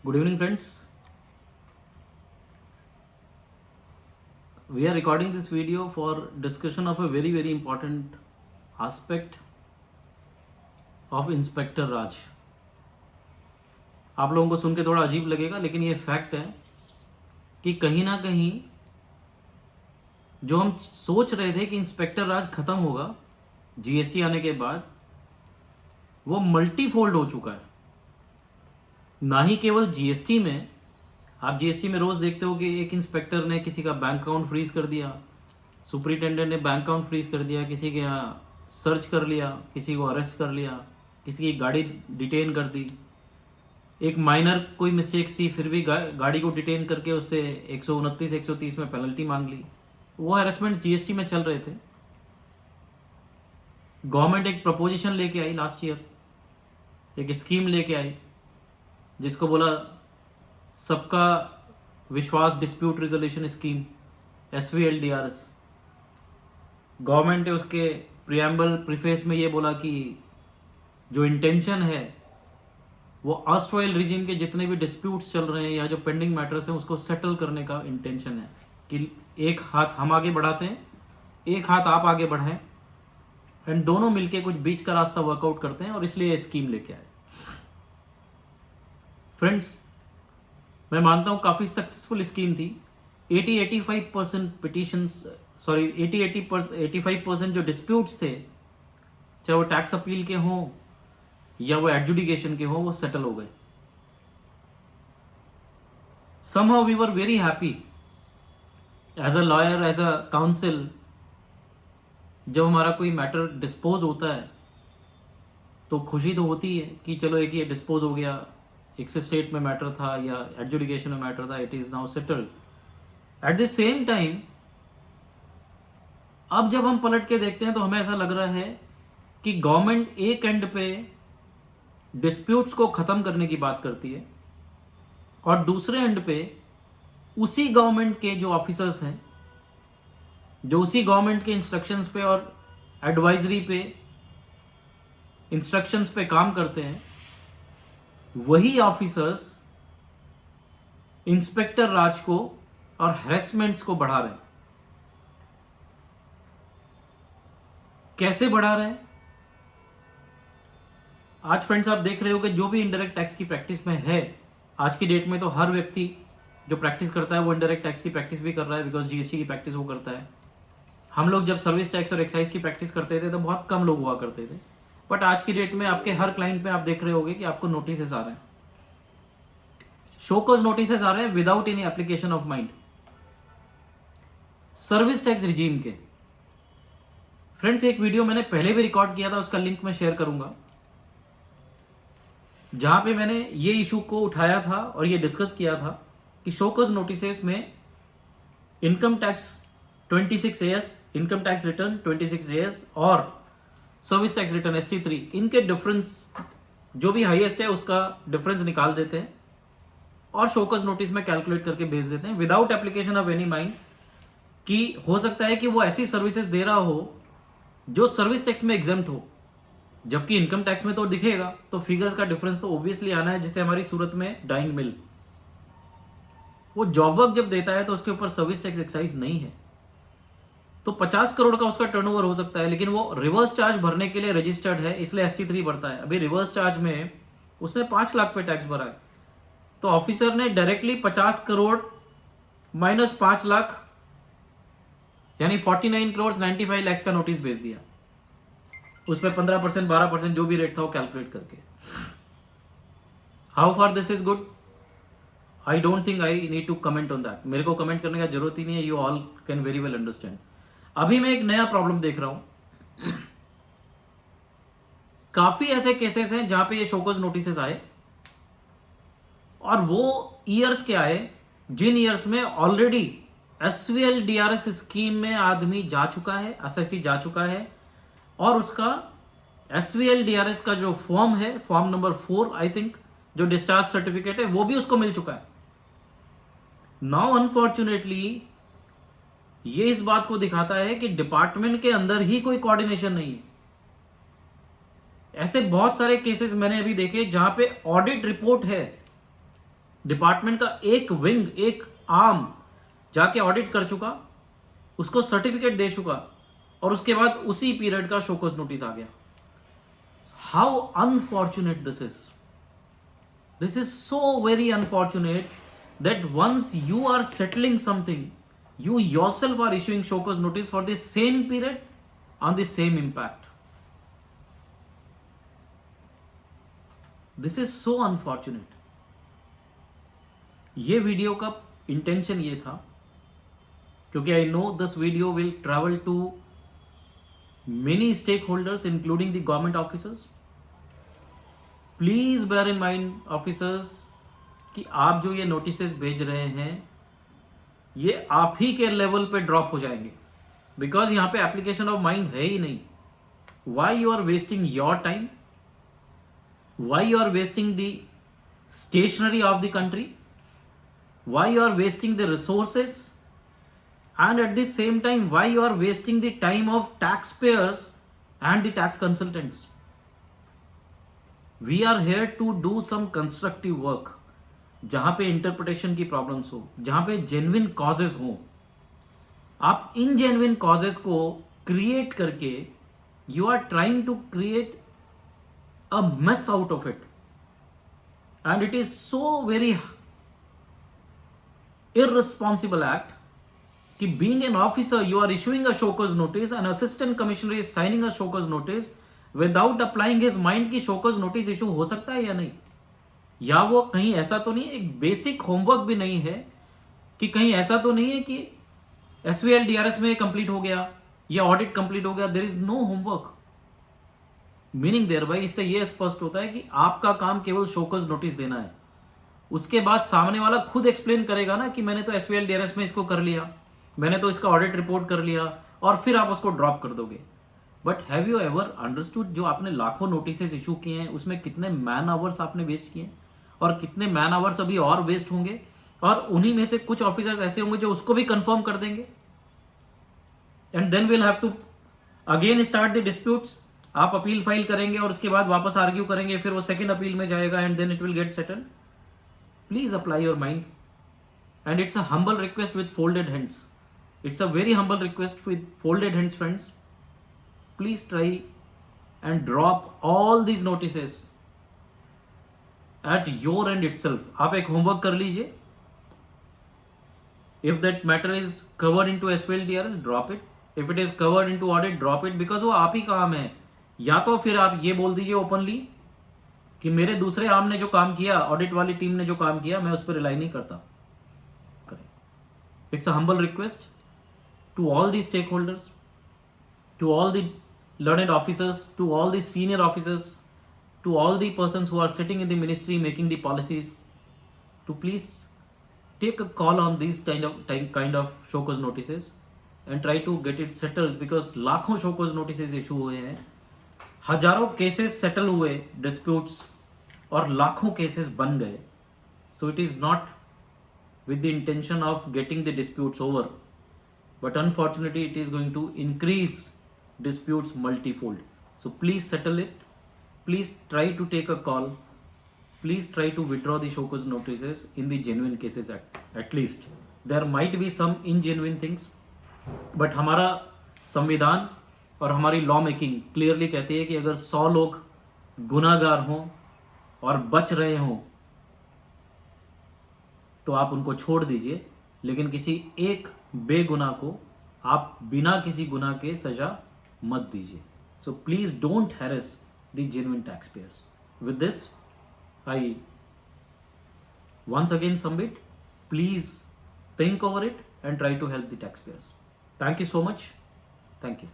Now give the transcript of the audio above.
Good evening, friends. We are recording this video for discussion of a very important aspect of inspector Raj. आप लोगों को सुन के थोड़ा अजीब लगेगा, लेकिन ये फैक्ट है कि कहीं ना कहीं जो हम सोच रहे थे कि इंस्पेक्टर राज खत्म होगा जीएसटी आने के बाद, वो मल्टीफोल्ड हो चुका है. ना ही केवल जीएसटी में, आप जीएसटी में रोज देखते हो कि एक इंस्पेक्टर ने किसी का बैंक अकाउंट फ्रीज कर दिया, सुपरिटेंडेंट ने बैंक अकाउंट फ्रीज कर दिया, किसी के यहाँ सर्च कर लिया, किसी को अरेस्ट कर लिया, किसी की गाड़ी डिटेन कर दी. एक माइनर कोई मिस्टेक्स थी फिर भी गाड़ी को डिटेन करके उससे 129 130 में पेनल्टी मांग ली. वो हेरेसमेंट जीएसटी में चल रहे थे. गवर्नमेंट एक प्रपोजिशन लेके आई लास्ट ईयर, एक स्कीम लेके आई जिसको बोला सबका विश्वास dispute resolution scheme, SVLDRS. Government ने उसके प्रियम्बल प्रीफेस में ये बोला कि जो इंटेंशन है वो ऑस्ट्रेलियन रिजीम के जितने भी डिस्प्यूट्स चल रहे हैं या जो पेंडिंग मैटर्स हैं उसको सेटल करने का इंटेंशन है कि एक हाथ हम आगे बढ़ाते हैं, एक हाथ आप आगे बढ़ाएं, एंड दोनों मिलके कुछ बीच का रास्ता वर्कआउट करते हैं, और इसलिए ये स्कीम लेके आए. फ्रेंड्स, मैं मानता हूं काफी सक्सेसफुल स्कीम थी. 80-85% पिटिशंस, 85% जो डिस्प्यूट्स थे, चाहे वो टैक्स अपील के हों या वो एडजुडिकेशन के हों, वो सेटल हो गए. somehow we were very happy as a lawyer, as a counsel. जब हमारा कोई मैटर डिस्पोज होता है तो खुशी तो होती है कि चलो एक ये डिस्पोज हो गया, एक स्टेट में मैटर था या एडजुडिकेशन में मैटर था, it is now settled. Eight the same time अब जब हम पलट के देखते हैं तो हमें ऐसा लग रहा है कि गवर्नमेंट एक एंड पे डिस्प्यूट्स को खत्म करने की बात करती है और दूसरे एंड पे उसी गवर्नमेंट के जो ऑफिसर्स हैं, जो उसी गवर्नमेंट के इंस्ट्रक्शंस पे और एडवाइजरी पे, इंस्ट्रक्शंस पे काम करते हैं, वही ऑफिसर्स इंस्पेक्टर राज को और हैरेसमेंट्स को बढ़ा रहे हैं. कैसे बढ़ा रहे हैं? आज फ्रेंड्स आप देख रहे हो कि जो भी इनडायरेक्ट टैक्स की प्रैक्टिस में है, आज की डेट में तो हर व्यक्ति जो प्रैक्टिस करता है वो इनडायरेक्ट टैक्स की प्रैक्टिस भी कर रहा है, बिकॉज जीएसटी की प्रैक्टिस वो करता है. हम लोग जब सर्विस टैक्स और एक्साइज की प्रैक्टिस करते थे तो बहुत कम लोग हुआ करते थे, बट आज की डेट में आपके हर क्लाइंट पे आप देख रहे होगे कि आपको नोटिस आ रहे हैं, शोकॉज नोटिस आ रहे हैं without any application of mind, service tax regime के. फ्रेंड्स, एक वीडियो मैंने पहले भी रिकॉर्ड किया था, उसका लिंक मैं शेयर करूंगा, जहां पे मैंने ये इशू को उठाया था और ये डिस्कस किया था कि शोकॉज नोटिसेस में income tax 26AS, income tax return 26AS और सर्विस टैक्स रिटर्न ST3, इनके डिफरेंस जो भी हाईएस्ट है उसका डिफरेंस निकाल देते हैं और शोकॉज नोटिस में कैलकुलेट करके भेज देते हैं without application of any mind. कि हो सकता है कि वो ऐसी सर्विसेज दे रहा हो जो सर्विस टैक्स में एग्जेम्प्ट हो, जबकि इनकम टैक्स में तो दिखेगा, तो फिगर्स का डिफरेंस तो ऑब्वियसली आना है. जैसे हमारी सूरत में डाइंग मिल, वो जॉब वर्क जब देता है तो उसके ऊपर सर्विस टैक्स एक्साइज नहीं है, तो 50 करोड़ का उसका टर्नओवर हो सकता है, लेकिन वो रिवर्स चार्ज भरने के लिए रजिस्टर्ड है, इसलिए ST3 भरता है. अभी रिवर्स चार्ज में उसने 5 लाख पे टैक्स भरा है, तो ऑफिसर ने डायरेक्टली 50 करोड़ माइनस 5 लाख यानी 49 करोड़ 95 लाख का नोटिस भेज दिया. उसमें 15% 12% जो भी रेट था वो कैलकुलेट करके. How far this is good? I don't think I need to comment on that. मेरे को कमेंट करने का जरूरत ही नहीं है, you all can very well understand. अभी मैं एक नया प्रॉब्लम देख रहा हूं. काफी ऐसे केसेस हैं जहां पे ये शोकॉज नोटिसेस आए, और वो ईयर्स के आए जिन ईयर्स में ऑलरेडी SVLDRS स्कीम में आदमी जा चुका है, एसएससी जा चुका है, और उसका SVLDRS का जो फॉर्म है, फॉर्म नंबर 4 आई थिंक, जो डिस्चार्ज सर्टिफिकेट है, वो भी उसको मिल चुका है. नाउ अनफॉर्चुनेटली ये इस बात को दिखाता है कि डिपार्टमेंट के अंदर ही कोई कोऑर्डिनेशन नहीं है. ऐसे बहुत सारे केसेस मैंने अभी देखे जहां पे ऑडिट रिपोर्ट है डिपार्टमेंट का एक विंग, एक आर्म जाके ऑडिट कर चुका, उसको सर्टिफिकेट दे चुका, और उसके बाद उसी पीरियड का शोकॉज नोटिस आ गया. How unfortunate this is. This is so very unfortunate that once you are settling something, you yourself are issuing show cause notice for the same period on the same impact. This is so unfortunate. ये video का intention ये था क्योंकि I know this video will travel to many stakeholders including the government officers. Please bear in mind officers कि आप जो ये notices भेज रहे हैं ये आप ही के लेवल पे ड्रॉप हो जाएंगे, बिकॉज यहां पे एप्लीकेशन ऑफ माइंड है ही नहीं. Why you are wasting your time, why you are wasting the stationery of the country, why you are wasting the resources, and at the same time why you are wasting the time of taxpayers and the tax consultants. We are here to do some constructive work. जहां पे interpretation की problems हो, जहां पे genuine causes हो, आप इन genuine causes को क्रिएट करके you are trying to create a mess out of it, and it is so very irresponsible act कि being an officer you are issuing a show cause notice, an assistant commissioner is signing a show cause notice without applying his mind कि show cause notice issue हो सकता है या नहीं. या वो कहीं ऐसा तो नहीं, एक बेसिक होमवर्क भी नहीं है कि कहीं ऐसा तो नहीं है कि SVL DRS में कंप्लीट हो गया या ऑडिट कंप्लीट हो गया, there is no homework. Meaning thereby इससे ये स्पष्ट होता है कि आपका काम केवल शो कॉज नोटिस देना है. उसके बाद सामने वाला खुद एक्सप्लेन करेगा ना कि मैंने तो SVL DRS में इसको कर लिया, मैंने तो इसका ऑडिट रिपोर्ट कर लिया, और फिर आप उसको ड्रॉप कर दोगे. But have you ever understood जो आपने लाखों नोटिसेस इशू किए हैं उसमें कितने मैन आवर्स आपने वेस्ट किए और कितने मैन आवर्स अभी और वेस्ट होंगे, और उन्हीं में से कुछ ऑफिसर्स ऐसे होंगे जो उसको भी कंफर्म कर देंगे, and then will have to again start the disputes. आप अपील फाइल करेंगे और उसके बाद वापस आर्ग्यू करेंगे, फिर वो सेकंड अपील में जाएगा and then it will get settled. Please apply your mind, and it's a humble request with folded hands. It's a very humble request with folded hands, friends. Please try and drop all these notices at your end itself. आप एक homework कर लीजिए. If that matter is covered into SVL DRS, drop it. If it is covered into audit, drop it, because वो आप ही काम है. या तो फिर आप ये बोल दीजिए ओपनली कि मेरे दूसरे आर्म ने जो काम किया, ऑडिट वाली टीम ने जो काम किया, मैं उस पर रिलाई नहीं करता. It's a humble request to all the stakeholders, to all the learned officers, to all the senior officers, to all the persons who are sitting in the ministry making the policies, to please take a call on these kind of show cause notices and try to get it settled, because लाखों show cause notices issue हुए हैं, हजारों cases settle हुए disputes, और लाखों cases बन गए. So it is not with the intention of getting the disputes over, but unfortunately it is going to increase disputes multifold. So please settle it. Please try to take a call. Please try to withdraw the show cause notices in the genuine cases at least. There might be some ingenuine things, but हमारा संविधान और हमारी law making clearly कहती है कि अगर 100 लोग गुनाहगार हों और बच रहे हों तो आप उनको छोड़ दीजिए, लेकिन किसी एक बेगुनाह को आप बिना किसी गुनाह के सजा मत दीजिए. So please don't harass the genuine tax payers. With this I once again submit. Please think over it and try to help the taxpayers. Thank you so much. Thank you.